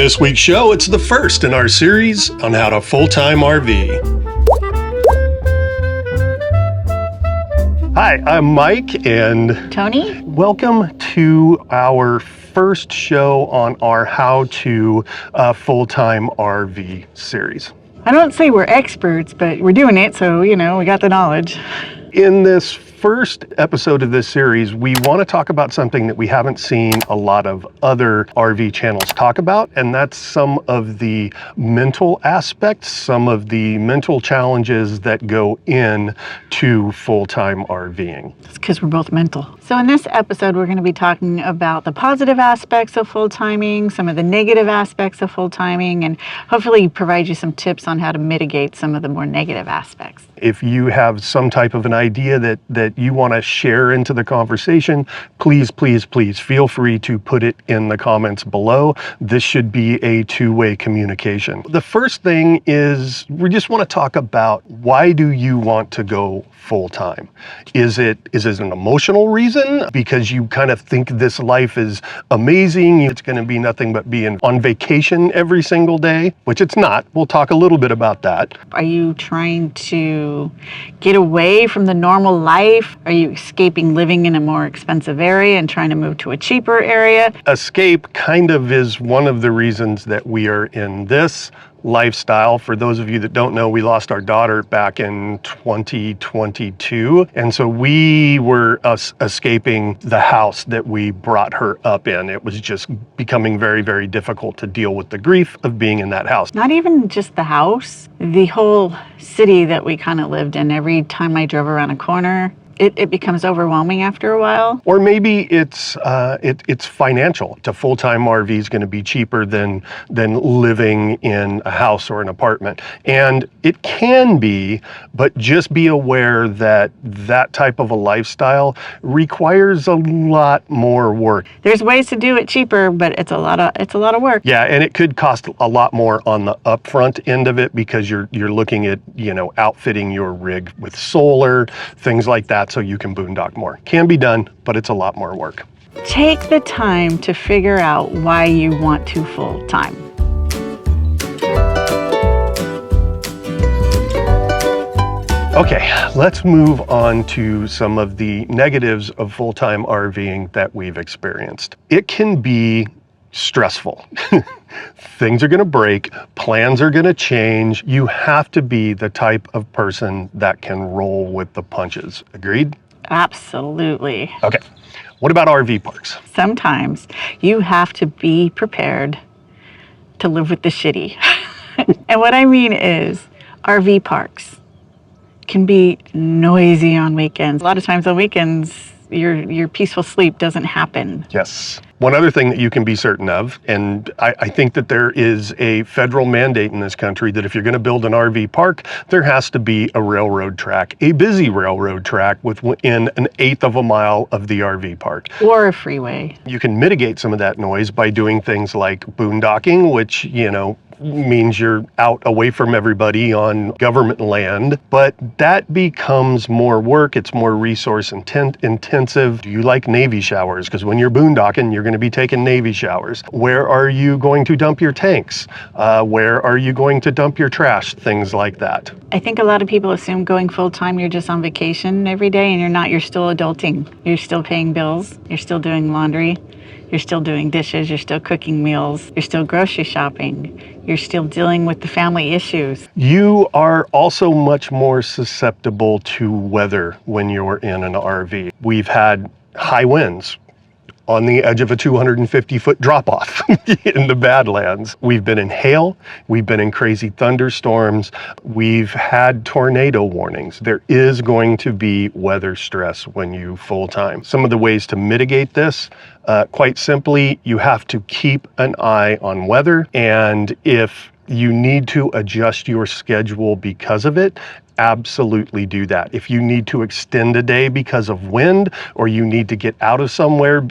this week's show, it's the first in our series on how to full-time RV. Hi, I'm Mike and Tony. Welcome to our first show on our How to Full-Time RV series. I don't say we're experts, but we're doing it, so, we got the knowledge. In this first episode of this series, we want to talk about something that we haven't seen a lot of other RV channels talk about, and that's some of the mental aspects, some of the mental challenges that go in to full-time RVing. It's because we're both mental. So in this episode, we're going to be talking about the positive aspects of full-timing, some of the negative aspects of full-timing, and hopefully provide you some tips on how to mitigate some of the more negative aspects. If you have some type of an idea that you want to share into the conversation, please feel free to put it in the comments below. This should be a two-way communication. The first thing is we just want to talk about, why do you want to go full-time? Is it an emotional reason because you kind of think this life is amazing, it's going to be nothing but being on vacation every single day, which it's not. We'll talk a little bit about that. Are you trying to get away from the normal life? Are you escaping living in a more expensive area and trying to move to a cheaper area? Escape kind of is one of the reasons that we are in this lifestyle. For those of you that don't know, we lost our daughter back in 2022. And so we were escaping the house that we brought her up in. It was just becoming very, very difficult to deal with the grief of being in that house. Not even just the house, the whole city that we kind of lived in. Every time I drove around a corner, it becomes overwhelming after a while. Or maybe it's financial. A full-time RV is going to be cheaper than living in a house or an apartment. And it can be, but just be aware that that type of a lifestyle requires a lot more work. There's ways to do it cheaper, but it's a lot of work. Yeah, and it could cost a lot more on the upfront end of it because you're looking at, outfitting your rig with solar, things like that, so you can boondock more. Can be done, but it's a lot more work. Take the time to figure out why you want to full-time. Okay, let's move on to some of the negatives of full-time RVing that we've experienced. It can be stressful. Things are going to break, plans are going to change. You have to be the type of person that can roll with the punches. Agreed? Absolutely. Okay. What about RV parks? Sometimes you have to be prepared to live with the shitty. And what I mean is, RV parks can be noisy on weekends. A lot of times on weekends, your peaceful sleep doesn't happen. Yes. One other thing that you can be certain of, and I think that there is a federal mandate in this country that if you're going to build an RV park, there has to be a railroad track, a busy railroad track within an eighth of a mile of the RV park. Or a freeway. You can mitigate some of that noise by doing things like boondocking, which, means you're out away from everybody on government land, but that becomes more work. It's more resource intensive. Do you like Navy showers? Because when you're boondocking, you're going to be taking Navy showers. Where are you going to dump your tanks? Where are you going to dump your trash? Things like that. I think a lot of people assume going full-time, you're just on vacation every day, and you're not. You're still adulting. You're still paying bills. You're still doing laundry. You're still doing dishes, you're still cooking meals, you're still grocery shopping, you're still dealing with the family issues. You are also much more susceptible to weather when you're in an RV. We've had high winds on the edge of a 250-foot drop-off in the Badlands. We've been in hail, we've been in crazy thunderstorms, we've had tornado warnings. There is going to be weather stress when you full-time. Some of the ways to mitigate this, quite simply, you have to keep an eye on weather, and if you need to adjust your schedule because of it, absolutely do that. If you need to extend a day because of wind, or you need to get out of somewhere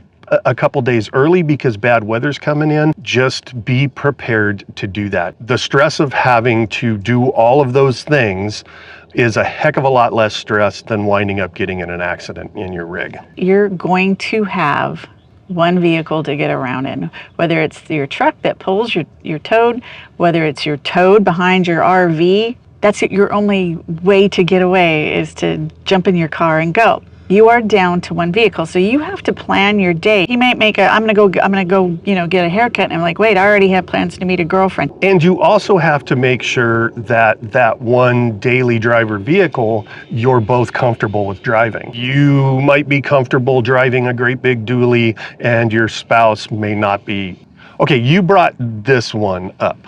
a couple days early because bad weather's coming in, just be prepared to do that. The stress of having to do all of those things is a heck of a lot less stress than winding up getting in an accident in your rig. You're going to have one vehicle to get around in, whether it's your truck that pulls your toad, whether it's your toad behind your RV. That's your only way to get away, is to jump in your car and go. You are down to one vehicle, so you have to plan your day. You might make I'm gonna go, get a haircut, and I'm like, wait, I already have plans to meet a girlfriend. And you also have to make sure that one daily driver vehicle, you're both comfortable with driving. You might be comfortable driving a great big dually, and your spouse may not be. Okay, you brought this one up.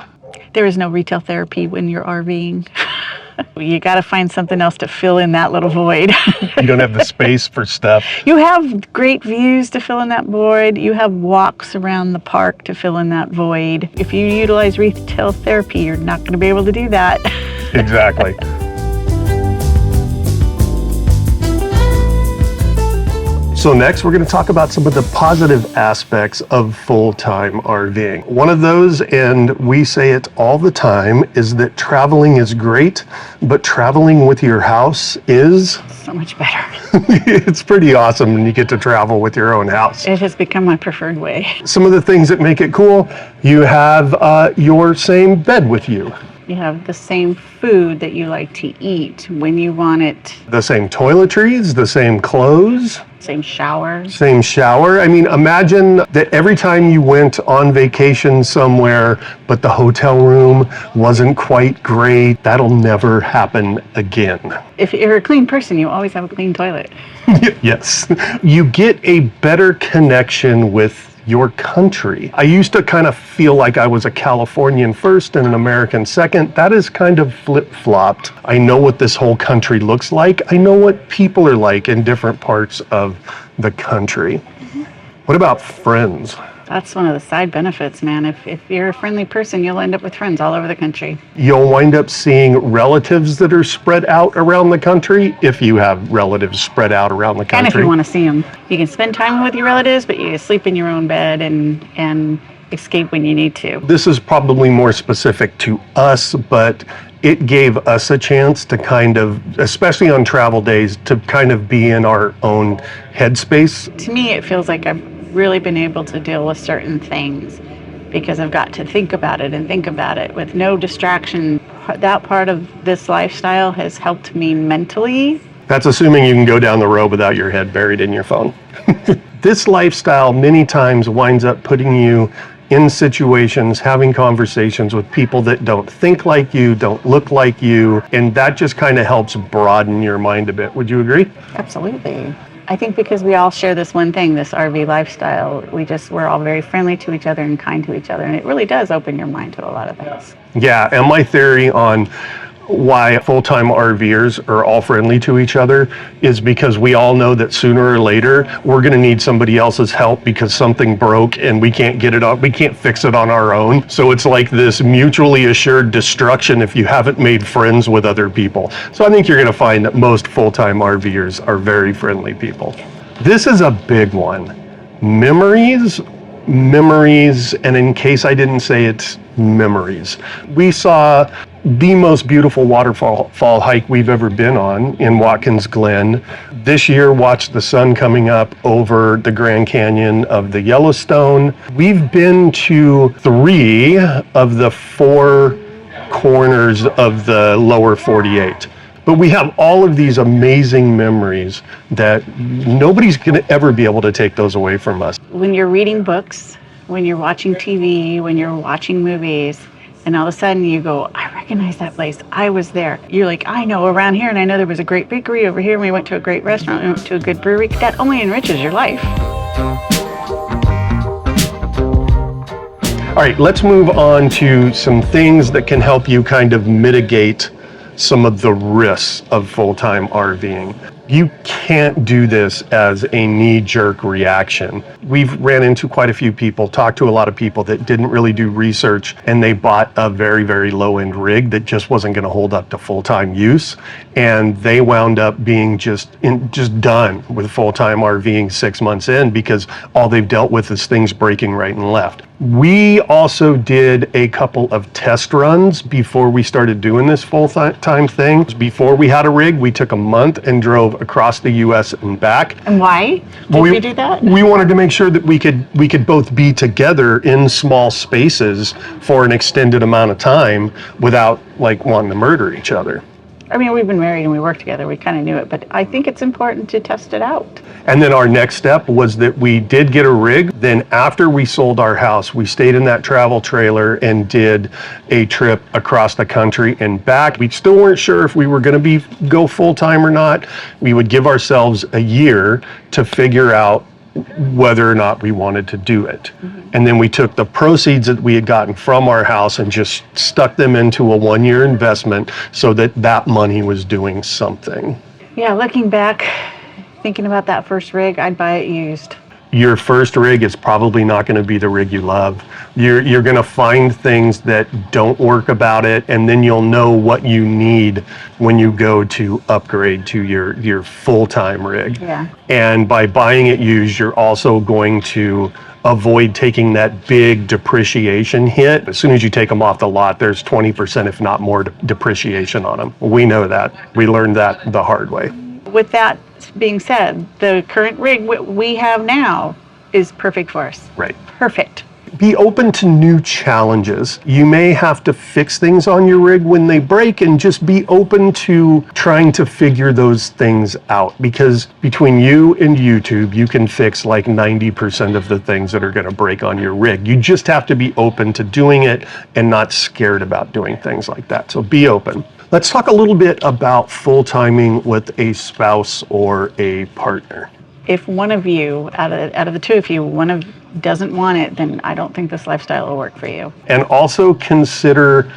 There is no retail therapy when you're RVing. You got to find something else to fill in that little void. You don't have the space for stuff. You have great views to fill in that void. You have walks around the park to fill in that void. If you utilize retail therapy, you're not going to be able to do that. Exactly. So next, we're going to talk about some of the positive aspects of full-time RVing. One of those, and we say it all the time, is that traveling is great, but traveling with your house is So much better. It's pretty awesome when you get to travel with your own house. It has become my preferred way. Some of the things that make it cool, you have your same bed with you. You have the same food that you like to eat when you want it. The same toiletries, the same clothes. Same shower. Same shower. I mean, imagine that every time you went on vacation somewhere, but the hotel room wasn't quite great. That'll never happen again. If you're a clean person, you always have a clean toilet. Yes. You get a better connection with your country. I used to kind of feel like I was a Californian first and an American second. That is kind of flip-flopped. I know what this whole country looks like. I know what people are like in different parts of the country. Mm-hmm. What about friends? That's one of the side benefits, man. If you're a friendly person, you'll end up with friends all over the country. You'll wind up seeing relatives that are spread out around the country, if you have relatives spread out around the country. And if you want to see them. You can spend time with your relatives, but you sleep in your own bed and escape when you need to. This is probably more specific to us, but it gave us a chance to kind of, especially on travel days, to kind of be in our own headspace. To me, it feels like I've really been able to deal with certain things because I've got to think about it with no distraction. That part of this lifestyle has helped me mentally. That's assuming you can go down the road without your head buried in your phone. This lifestyle many times winds up putting you in situations, having conversations with people that don't think like you, don't look like you, and that just kind of helps broaden your mind a bit. Would you agree? Absolutely. I think because we all share this one thing, this RV lifestyle, we're all very friendly to each other and kind to each other, and it really does open your mind to a lot of things. Yeah, and my theory on why full-time RVers are all friendly to each other is because we all know that sooner or later we're going to need somebody else's help because something broke and we can't get it up, we can't fix it on our own. So it's like this mutually assured destruction if you haven't made friends with other people. So I think you're going to find that most full-time RVers are very friendly people. This is a big one. Memories, and in case I didn't say it, memories. We saw the most beautiful waterfall hike we've ever been on in Watkins Glen. This year, watched the sun coming up over the Grand Canyon of the Yellowstone. We've been to 3 of the 4 corners of the lower 48. But we have all of these amazing memories that nobody's going to ever be able to take those away from us. When you're reading books, when you're watching TV, when you're watching movies, and all of a sudden you go, I recognize that place. I was there. You're like, I know around here, and I know there was a great bakery over here, and we went to a great restaurant, we went to a good brewery. That only enriches your life. All right, let's move on to some things that can help you kind of mitigate some of the risks of full-time RVing. You can't do this as a knee-jerk reaction. We've ran into quite a few people, talked to a lot of people that didn't really do research, and they bought a very, very low-end rig that just wasn't going to hold up to full-time use, and they wound up being just done with full-time RVing 6 months in because all they've dealt with is things breaking right and left. We also did a couple of test runs before we started doing this full-time thing. Before we had a rig, we took a month and drove across the US and back. And why did we do that? We wanted to make sure that we could both be together in small spaces for an extended amount of time without like wanting to murder each other. I mean, we've been married and we work together. We kind of knew it, but I think it's important to test it out. And then our next step was that we did get a rig. Then after we sold our house, we stayed in that travel trailer and did a trip across the country and back. We still weren't sure if we were going to go full-time or not. We would give ourselves a year to figure out whether or not we wanted to do it. And then we took the proceeds that we had gotten from our house and just stuck them into a 1-year investment so that that money was doing something. Yeah, looking back, thinking about that first rig, I'd buy it used. Your first rig is probably not going to be the rig you love. You're going to find things that don't work about it, and then you'll know what you need when you go to upgrade to your full-time rig. Yeah. And by buying it used, you're also going to avoid taking that big depreciation hit. As soon as you take them off the lot, there's 20%, if not more, depreciation on them. We know that. We learned that the hard way. With that being said, the current rig we have now is perfect for us. Right. Perfect. Be open to new challenges. You may have to fix things on your rig when they break, and just be open to trying to figure those things out, because between you and YouTube, you can fix like 90% of the things that are going to break on your rig. You just have to be open to doing it and not scared about doing things like that. So be open. Let's talk a little bit about full-timing with a spouse or a partner. If one of you, out of the two of you, doesn't want it, then I don't think this lifestyle will work for you. And also consider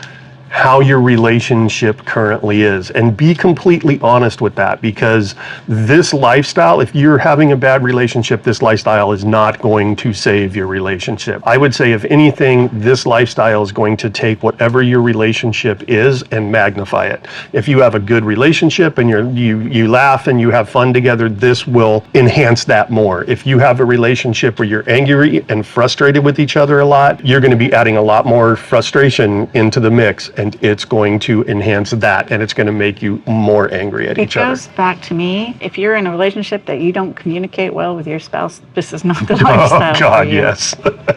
how your relationship currently is, and be completely honest with that, because this lifestyle, if you're having a bad relationship, this lifestyle is not going to save your relationship. I would say, if anything, this lifestyle is going to take whatever your relationship is and magnify it. If you have a good relationship and you laugh and you have fun together, this will enhance that more. If you have a relationship where you're angry and frustrated with each other a lot, you're going to be adding a lot more frustration into the mix, and it's going to enhance that, and it's going to make you more angry at each other. It goes back to me, if you're in a relationship that you don't communicate well with your spouse, this is not the lifestyle Oh God, for you. yes.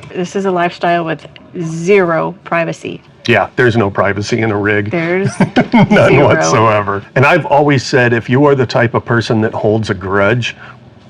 This is a lifestyle with zero privacy. Yeah, there's no privacy in a rig. There's None zero. whatsoever. And I've always said, if you are the type of person that holds a grudge,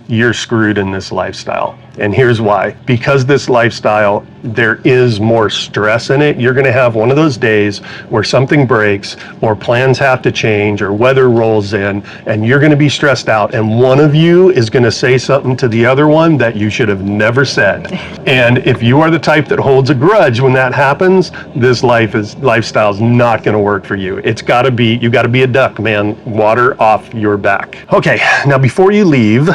you're screwed in this lifestyle. And here's why. Because this lifestyle, there is more stress in it. You're going to have one of those days where something breaks, or plans have to change, or weather rolls in, and you're going to be stressed out. And one of you is going to say something to the other one that you should have never said. And if you are the type that holds a grudge when that happens, this lifestyle is not going to work for you. You got to be a duck, man. Water off your back. Okay, now before you leave,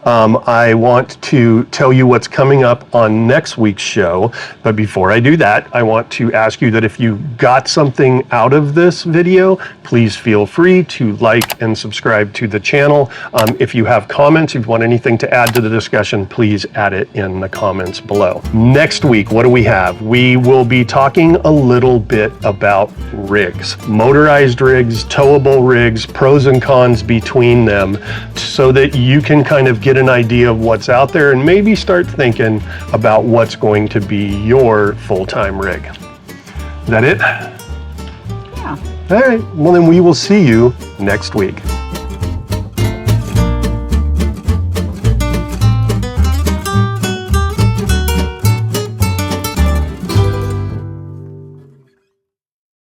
I want to tell you what's coming up on next week's show. But before I do that, I want to ask you that if you got something out of this video, please feel free to like and subscribe to the channel. If you have comments, if you want anything to add to the discussion, please add it in the comments below. Next week, what do we have? We will be talking a little bit about rigs, motorized rigs, towable rigs, pros and cons between them, so that you can kind of get an idea of what's out there and maybe start thinking about what's going to be your full-time rig. Is that it? Yeah. All right, well then we will see you next week.